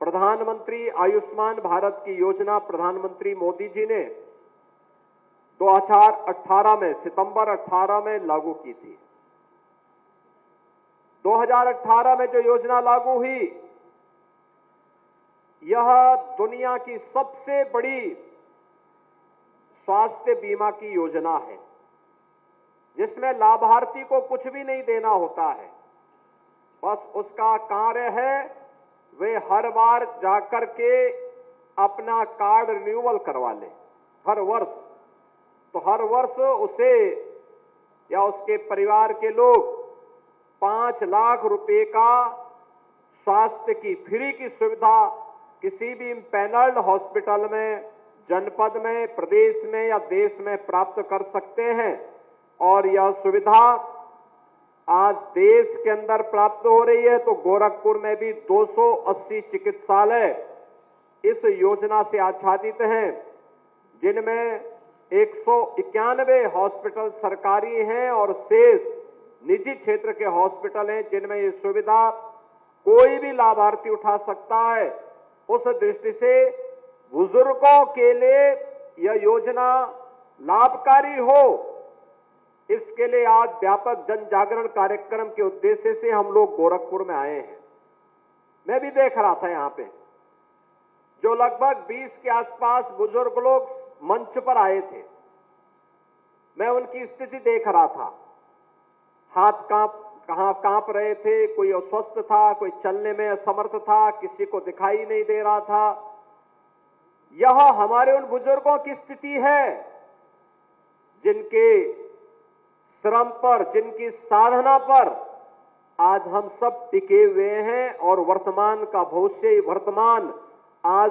प्रधानमंत्री आयुष्मान भारत की योजना प्रधानमंत्री मोदी जी ने 2018 में, सितंबर 18 में लागू की थी। 2018 में जो योजना लागू हुई, यह दुनिया की सबसे बड़ी स्वास्थ्य बीमा की योजना है, जिसमें लाभार्थी को कुछ भी नहीं देना होता है। बस उसका कार्य है वे हर बार जाकर के अपना कार्ड रिन्यूअल करवा ले हर वर्ष। तो हर वर्ष उसे या उसके परिवार के लोग 5 लाख रुपए का स्वास्थ्य की फ्री की सुविधा किसी भी इम्पैनल्ड हॉस्पिटल में, जनपद में, प्रदेश में या देश में प्राप्त कर सकते हैं। और यह सुविधा आज देश के अंदर प्राप्त हो रही है। तो गोरखपुर में भी 280 चिकित्सालय इस योजना से आच्छादित हैं, जिनमें 191 हॉस्पिटल सरकारी हैं और शेष निजी क्षेत्र के हॉस्पिटल हैं, जिनमें ये सुविधा कोई भी लाभार्थी उठा सकता है। उस दृष्टि से बुजुर्गों के लिए यह योजना लाभकारी हो, इसके लिए आज व्यापक जन जागरण कार्यक्रम के उद्देश्य से हम लोग गोरखपुर में आए हैं। मैं भी देख रहा था यहाँ पे जो लगभग 20 के आसपास बुजुर्ग लोग मंच पर आए थे। मैं उनकी स्थिति देख रहा था, हाथ कांप रहे थे, कोई अस्वस्थ था, कोई चलने में असमर्थ था, किसी को दिखाई नहीं दे रहा था। यह हमारे उन बुजुर्गों की स्थिति है जिनके श्रम पर, जिनकी साधना पर आज हम सब टिके हुए हैं और वर्तमान का भविष्य, वर्तमान आज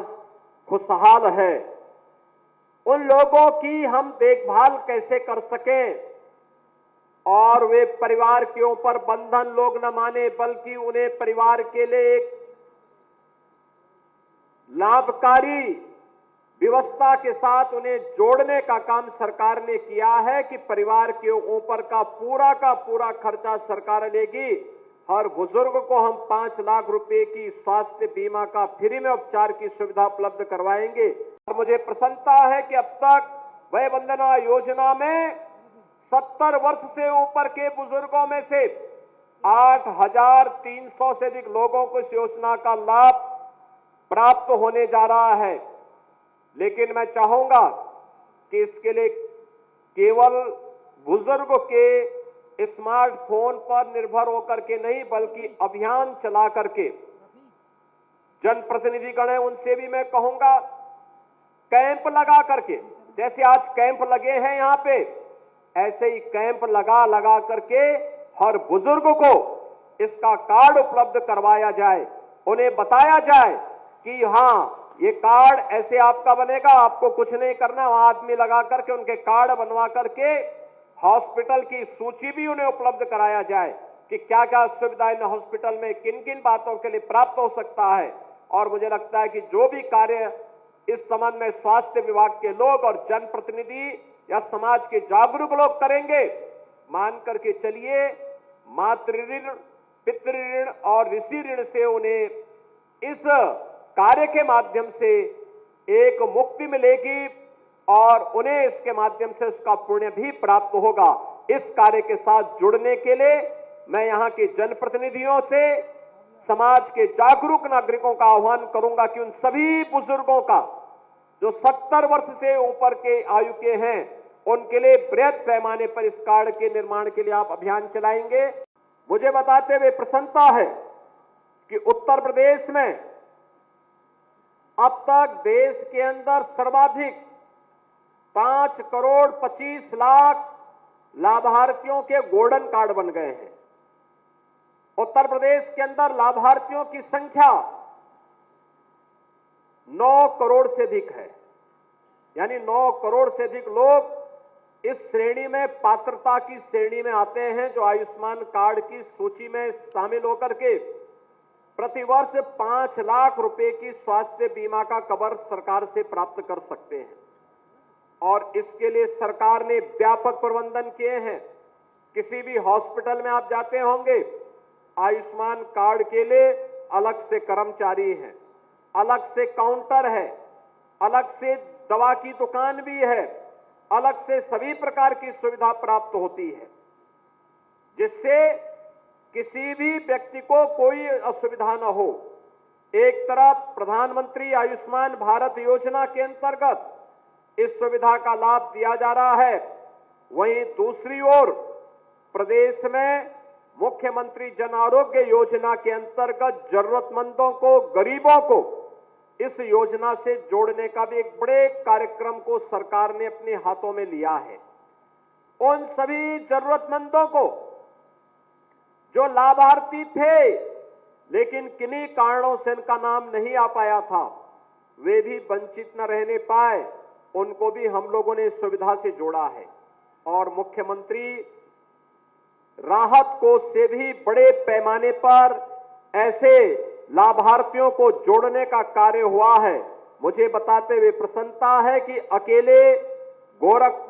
खुशहाल है। उन लोगों की हम देखभाल कैसे कर सकें और वे परिवार के ऊपर बंधन लोग न माने, बल्कि उन्हें परिवार के लिए एक लाभकारी व्यवस्था के साथ उन्हें जोड़ने का काम सरकार ने किया है कि परिवार के ऊपर का पूरा खर्चा सरकार लेगी। हर बुजुर्ग को हम 5 लाख रुपए की स्वास्थ्य बीमा का फ्री में उपचार की सुविधा उपलब्ध करवाएंगे। और मुझे प्रसन्नता है कि अब तक वय वंदना योजना में 70 वर्ष से ऊपर के बुजुर्गों में से 8,300 से अधिक लोगों को इस योजना का लाभ प्राप्त होने जा रहा है। लेकिन मैं चाहूंगा कि इसके लिए केवल बुजुर्ग के स्मार्टफोन पर निर्भर होकर के नहीं, बल्कि अभियान चला करके जनप्रतिनिधिगण हैं, उनसे भी मैं कहूंगा कैंप लगा करके, जैसे आज कैंप लगे हैं यहाँ पे, ऐसे ही कैंप लगा करके हर बुजुर्ग को इसका कार्ड उपलब्ध करवाया जाए। उन्हें बताया जाए कि हाँ, ये कार्ड ऐसे आपका बनेगा, आपको कुछ नहीं करना। वहां आदमी लगा करके उनके कार्ड बनवा करके हॉस्पिटल की सूची भी उन्हें उपलब्ध कराया जाए कि क्या क्या सुविधाएं हॉस्पिटल में किन किन बातों के लिए प्राप्त हो सकता है। और मुझे लगता है कि जो भी कार्य इस संबंध में स्वास्थ्य विभाग के लोग और जनप्रतिनिधि या समाज के जागरूक लोग करेंगे, मान करके चलिए, मातृ ऋण, पितृ ऋण और ऋषि ऋण से उन्हें इस कार्य के माध्यम से एक मुक्ति मिलेगी और उन्हें इसके माध्यम से उसका पुण्य भी प्राप्त होगा। इस कार्य के साथ जुड़ने के लिए मैं यहाँ के जनप्रतिनिधियों से, समाज के जागरूक नागरिकों का आह्वान करूंगा कि उन सभी बुजुर्गों का जो 70 वर्ष से ऊपर के आयु के हैं, उनके लिए बृहद पैमाने पर इस कार्ड के निर्माण के लिए आप अभियान चलाएंगे। मुझे बताते हुए प्रसन्नता है कि उत्तर प्रदेश में अब तक देश के अंदर सर्वाधिक 5 करोड़ 25 लाख लाभार्थियों के गोल्डन कार्ड बन गए हैं। उत्तर प्रदेश के अंदर लाभार्थियों की संख्या 9 करोड़ से अधिक है, यानी 9 करोड़ से अधिक लोग इस श्रेणी में, पात्रता की श्रेणी में आते हैं, जो आयुष्मान कार्ड की सूची में शामिल होकर के प्रतिवर्ष 5 लाख रुपए की स्वास्थ्य बीमा का कवर सरकार से प्राप्त कर सकते हैं। और इसके लिए सरकार ने व्यापक प्रबंधन किए हैं। किसी भी हॉस्पिटल में आप जाते होंगे, आयुष्मान कार्ड के लिए अलग से कर्मचारी हैं, अलग से काउंटर है, अलग से दवा की दुकान भी है, अलग से सभी प्रकार की सुविधा प्राप्त होती है, जिससे किसी भी व्यक्ति को कोई असुविधा न हो। एक तरफ प्रधानमंत्री आयुष्मान भारत योजना के अंतर्गत इस सुविधा का लाभ दिया जा रहा है, वहीं दूसरी ओर प्रदेश में मुख्यमंत्री जन आरोग्य योजना के अंतर्गत जरूरतमंदों को, गरीबों को इस योजना से जोड़ने का भी एक बड़े कार्यक्रम को सरकार ने अपने हाथों में लिया है। उन सभी जरूरतमंदों को जो लाभार्थी थे लेकिन किन्हीं कारणों से इनका नाम नहीं आ पाया था, वे भी वंचित न रहने पाए, उनको भी हम लोगों ने इस सुविधा से जोड़ा है। और मुख्यमंत्री राहत कोष से भी बड़े पैमाने पर ऐसे लाभार्थियों को जोड़ने का कार्य हुआ है। मुझे बताते हुए प्रसन्नता है कि अकेले गोरखपुर